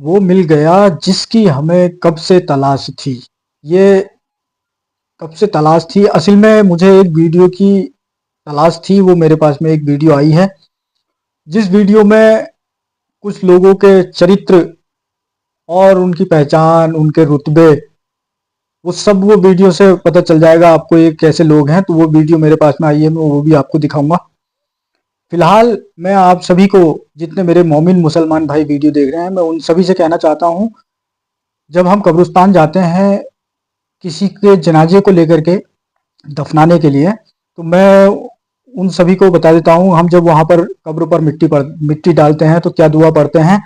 वो मिल गया जिसकी हमें कब से तलाश थी। ये कब से तलाश थी, असल में मुझे एक वीडियो की तलाश थी। वो मेरे पास में एक वीडियो आई है, जिस वीडियो में कुछ लोगों के चरित्र और उनकी पहचान, उनके रुतबे, वो सब वो वीडियो से पता चल जाएगा आपको ये कैसे लोग हैं। तो वो वीडियो मेरे पास में आई है, मैं वो भी आपको दिखाऊंगा। फिलहाल मैं आप सभी को, जितने मेरे मोमिन मुसलमान भाई वीडियो देख रहे हैं, मैं उन सभी से कहना चाहता हूँ, जब हम कब्रिस्तान जाते हैं किसी के जनाजे को लेकर के दफनाने के लिए, तो मैं उन सभी को बता देता हूँ, हम जब वहां पर कब्र पर मिट्टी डालते हैं तो क्या दुआ पढ़ते हैं।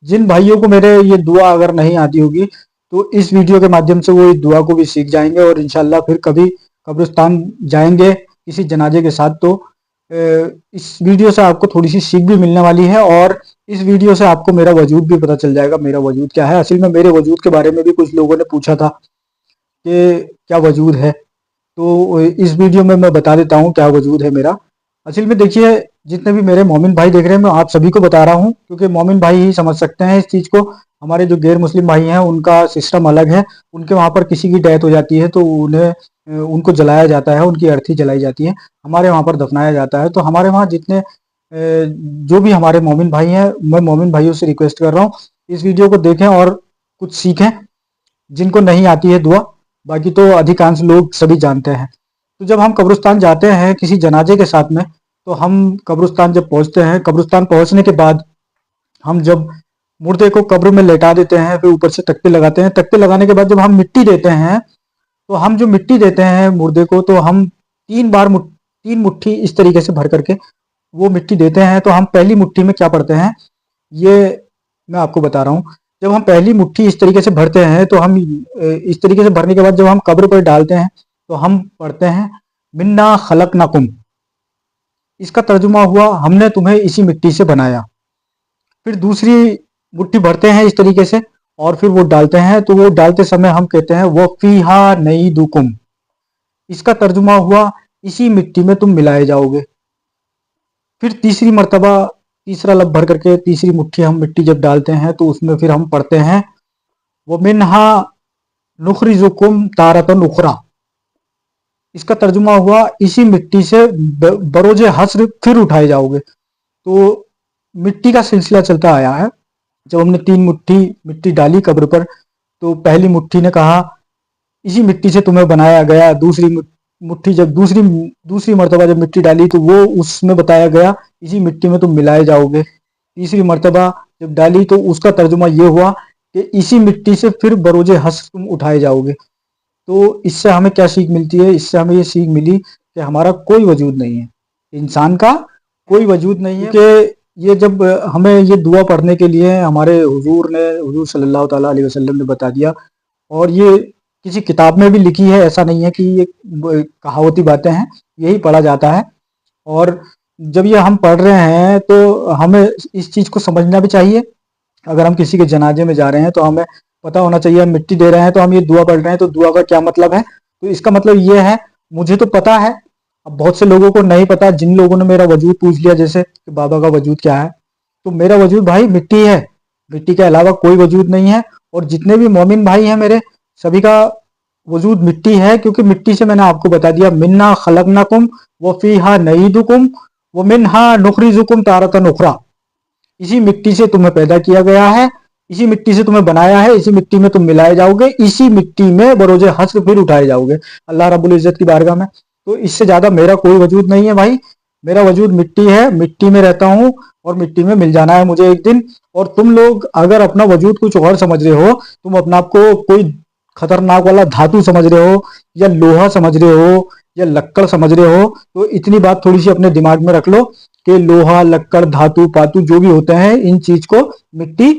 जिन भाइयों को मेरे ये दुआ अगर नहीं आती होगी, तो इस वीडियो के माध्यम से वो इस दुआ को भी सीख जाएंगे और इंशाल्लाह फिर कभी कब्रिस्तान जाएंगे किसी जनाजे के साथ, तो इस वीडियो से आपको थोड़ी सी सीख भी मिलने वाली है। और इस वीडियो से आपको मेरा वजूद भी पता चल जाएगा, मेरा वजूद क्या है। असल में मेरे वजूद के बारे में भी कुछ लोगों ने पूछा था कि क्या वजूद है, तो इस वीडियो में मैं बता देता हूँ क्या वजूद है मेरा। असल में देखिए, जितने भी मेरे मोमिन भाई देख रहे हैं, मैं आप सभी को बता रहा हूँ, क्योंकि मोमिन भाई ही समझ सकते हैं इस चीज़ को। हमारे जो गैर मुस्लिम भाई हैं उनका सिस्टम अलग है। उनके वहाँ पर किसी की डेथ हो जाती है तो उन्हें उनको जलाया जाता है, उनकी अर्थी जलाई जाती है। हमारे वहाँ पर दफनाया जाता है। तो हमारे वहाँ जितने जो भी हमारे मोमिन भाई हैं, मैं मोमिन भाइयों से रिक्वेस्ट कर रहा हूँ, इस वीडियो को देखें और कुछ सीखें, जिनको नहीं आती है दुआ। बाकी तो अधिकांश लोग सभी जानते हैं। तो जब हम कब्रिस्तान जाते हैं किसी जनाजे के साथ में, तो हम कब्रिस्तान जब पहुंचते हैं, कब्रिस्तान पहुंचने के बाद हम जब मुर्दे को कब्र में लेटा देते हैं, फिर ऊपर से तख्ते लगाते हैं। तख्ते लगाने के बाद जब हम मिट्टी देते हैं, तो हम जो मिट्टी देते हैं मुर्दे को, तो हम 3 मुट्ठी इस तरीके से भर करके वो मिट्टी देते हैं। तो हम पहली मुट्ठी में क्या पढ़ते हैं, ये मैं आपको बता रहा हूँ। जब हम पहली मुट्ठी इस तरीके से भरते हैं, तो हम इस तरीके से भरने के बाद जब हम कब्र पर डालते हैं, तो हम पढ़ते हैं मिन्ना खलकनाकुम। इसका तर्जुमा हुआ हमने तुम्हें इसी मिट्टी से बनाया। फिर दूसरी मुट्ठी भरते हैं इस तरीके से और फिर वो डालते हैं, तो वो डालते समय हम कहते हैं वो फीहा नई दुकुम। इसका तर्जुमा हुआ इसी मिट्टी में तुम मिलाए जाओगे। फिर तीसरी मर्तबा तीसरा लब भर करके तीसरी मुट्ठी हम मिट्टी जब डालते हैं, तो उसमें फिर हम पढ़ते हैं वो मिन्हा नुखरिजुकुम तारतन उखरा। इसका तर्जुमा हुआ इसी मिट्टी से बरोजे हस्र फिर उठाए जाओगे। तो मिट्टी का सिलसिला चलता आया है। जब हमने 3 मुट्ठी मिट्टी डाली कब्र पर, तो पहली मुट्ठी ने कहा इसी मिट्टी से तुम्हें बनाया गया। दूसरी मुट्ठी जब दूसरी दूसरी मर्तबा जब मिट्टी डाली, तो वो उसमें बताया गया इसी मिट्टी में तुम मिलाए जाओगे। तीसरी मर्तबा जब डाली, तो उसका तर्जुमा ये हुआ कि इसी मिट्टी से फिर बरोजे हश्र तुम उठाए जाओगे। तो इससे हमें क्या सीख मिलती है, इससे हमें ये सीख मिली कि हमारा कोई वजूद नहीं है, इंसान का कोई वजूद नहीं है। कि ये जब हमें ये दुआ पढ़ने के लिए हमारे हुजूर सल्लल्लाहु ताला अलैहि वसल्लम ने बता दिया, और ये किसी किताब में भी लिखी है, ऐसा नहीं है कि ये कहावती बातें हैं, यही पढ़ा जाता है। और जब ये हम पढ़ रहे हैं, तो हमें इस चीज़ को समझना भी चाहिए। अगर हम किसी के जनाजे में जा रहे हैं, तो हमें पता होना चाहिए, हम मिट्टी दे रहे हैं तो हम ये दुआ पढ़ रहे हैं, तो दुआ का क्या मतलब है। तो इसका मतलब ये है, मुझे तो पता है, अब बहुत से लोगों को नहीं पता। जिन लोगों ने मेरा वजूद पूछ लिया, जैसे कि बाबा का वजूद क्या है, तो मेरा वजूद भाई मिट्टी है, मिट्टी के अलावा कोई वजूद नहीं है। और जितने भी मोमिन भाई हैं मेरे, सभी का वजूद मिट्टी है, क्योंकि मिट्टी से मैंने आपको बता दिया मिन्ना खलकनाकुम व फीहा नईदुकुम व मिन्हा नुखरिजुकुम तारतन उखरा। इसी मिट्टी से तुम्हें पैदा किया गया है, इसी मिट्टी से तुम्हें बनाया है, इसी मिट्टी में तुम मिलाए जाओगे, इसी मिट्टी में बरोजे हश्र फिर उठाए जाओगे अल्लाह रब्बुल इज्जत की बारगाह में। तो इससे ज्यादा मेरा कोई वजूद नहीं है भाई। मेरा वजूद मिट्टी है, मिट्टी में रहता हूँ और मिट्टी में मिल जाना है मुझे एक दिन। और तुम लोग अगर अपना वजूद कुछ और समझ रहे हो, तुम अपने आप को कोई खतरनाक वाला धातु समझ रहे हो, या लोहा समझ रहे हो, या लक्कड़ समझ रहे हो, तो इतनी बात थोड़ी सी अपने दिमाग में रख लो कि लोहा, लक्कड़, धातु पातु जो भी होते हैं, इन चीज को मिट्टी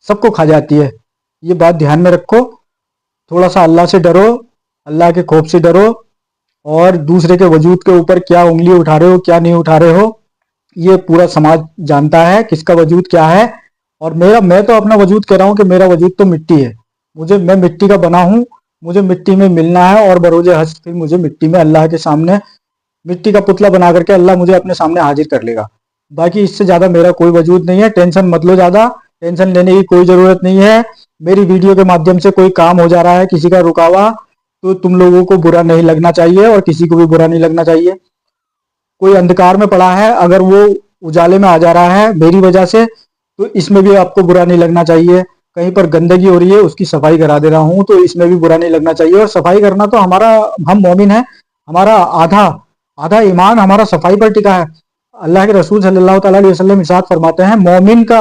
सबको खा जाती है। ये बात ध्यान में रखो। थोड़ा सा अल्लाह से डरो, अल्लाह के खौफ से डरो, और दूसरे के वजूद के ऊपर क्या उंगली उठा रहे हो, क्या नहीं उठा रहे हो, ये पूरा समाज जानता है किसका वजूद क्या है। और मैं तो अपना वजूद कह रहा हूँ कि मेरा वजूद तो मिट्टी है। मैं मिट्टी का बना हूँ, मुझे मिट्टी में मिलना है, और बरोजे हश्र फिर मुझे मिट्टी में अल्लाह के सामने मिट्टी का पुतला बना करके अल्लाह मुझे अपने सामने हाजिर कर लेगा। बाकी इससे ज्यादा मेरा कोई वजूद नहीं है, टेंशन मत लो ज्यादा। टेंशन लेने की कोई ज़रूरत नहीं है। मेरी वीडियो के माध्यम से कोई काम हो जा रहा है किसी का रुका हुआ, तो तुम लोगों को बुरा नहीं लगना चाहिए और किसी को भी बुरा नहीं लगना चाहिए। कोई अंधकार में पड़ा है, अगर वो उजाले में आ जा रहा है मेरी वजह से, तो इसमें भी आपको बुरा नहीं लगना चाहिए। कहीं पर गंदगी हो रही है, उसकी सफाई करा दे रहा हूँ, तो इसमें भी बुरा नहीं लगना चाहिए। और सफाई करना तो हमारा, हम मोमिन है, हमारा आधा आधा ईमान हमारा सफाई पर टिका है। अल्लाह के रसूल सल्लल्लाहु अलैहि वसल्लम इरशाद फरमाते हैं, मोमिन का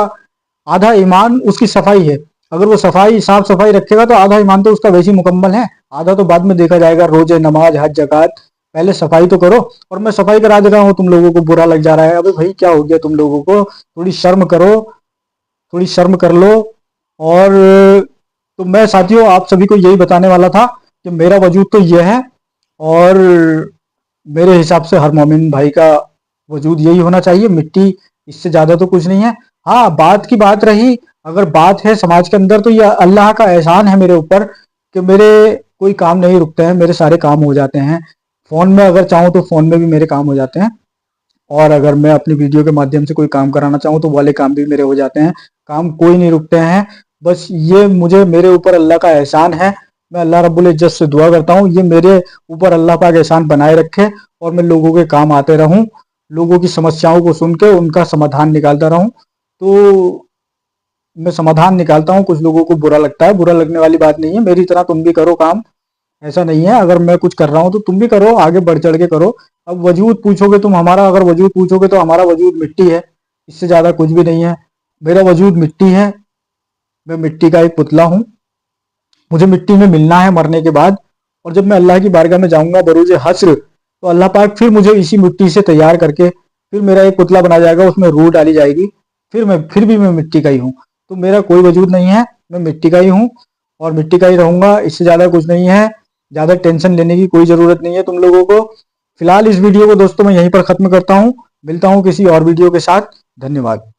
आधा ईमान उसकी सफाई है। अगर वो सफाई, साफ सफाई रखेगा तो आधा ईमान तो उसका वैसे ही मुकम्मल है, आधा तो बाद में देखा जाएगा। रोजे, नमाज, हज, ज़कात, पहले सफाई तो करो। और मैं सफाई करा दे रहा हूँ, तुम लोगों को बुरा लग जा रहा है। अबे भाई क्या हो गया तुम लोगों को, थोड़ी शर्म करो, थोड़ी शर्म कर लो। और तो मैं साथियों आप सभी को यही बताने वाला था कि मेरा वजूद तो ये है, और मेरे हिसाब से हर मोमिन भाई का वजूद यही होना चाहिए। मिट्टी, इससे ज्यादा तो कुछ नहीं है। हाँ, बात की बात रही, अगर बात है समाज के अंदर, तो ये अल्लाह का एहसान है मेरे ऊपर कि मेरे कोई काम नहीं रुकते हैं, मेरे सारे काम हो जाते हैं। फोन में अगर चाहूँ तो फोन में भी मेरे काम हो जाते हैं, और अगर मैं अपनी वीडियो के माध्यम से कोई काम कराना चाहूँ तो वो वाले काम भी मेरे हो जाते हैं। काम कोई नहीं रुकते हैं। बस ये मुझे, मेरे ऊपर अल्लाह का एहसान है। मैं अल्लाह रब्बुल इज्जत से दुआ करता हूँ ये मेरे ऊपर अल्लाह पाक एहसान बनाए रखे, और मैं लोगों के काम आते रहूं, लोगों की समस्याओं को सुन के उनका समाधान निकालता रहूं। तो मैं समाधान निकालता हूँ। कुछ लोगों को बुरा लगता है, बुरा लगने वाली बात नहीं है। मेरी तरह तुम भी करो काम, ऐसा नहीं है। अगर मैं कुछ कर रहा हूँ तो तुम भी करो, आगे बढ़ चढ़ के करो। अब वजूद पूछोगे तुम हमारा, अगर वजूद पूछोगे तो हमारा वजूद मिट्टी है, इससे ज्यादा कुछ भी नहीं है। मेरा वजूद मिट्टी है, मैं मिट्टी का एक पुतला हूँ। मुझे मिट्टी में मिलना है मरने के बाद, और जब मैं अल्लाह की बारगाह में जाऊंगा बरूज हश्र, तो अल्लाह पाक फिर मुझे इसी मिट्टी से तैयार करके फिर मेरा एक पुतला बना जाएगा, उसमें रूह डाली जाएगी। फिर भी मैं मिट्टी का ही हूँ। तो मेरा कोई वजूद नहीं है, मैं मिट्टी का ही हूँ और मिट्टी का ही रहूंगा। इससे ज्यादा कुछ नहीं है। ज्यादा टेंशन लेने की कोई जरूरत नहीं है तुम लोगों को। फिलहाल इस वीडियो को दोस्तों मैं यहीं पर खत्म करता हूँ। मिलता हूँ किसी और वीडियो के साथ। धन्यवाद।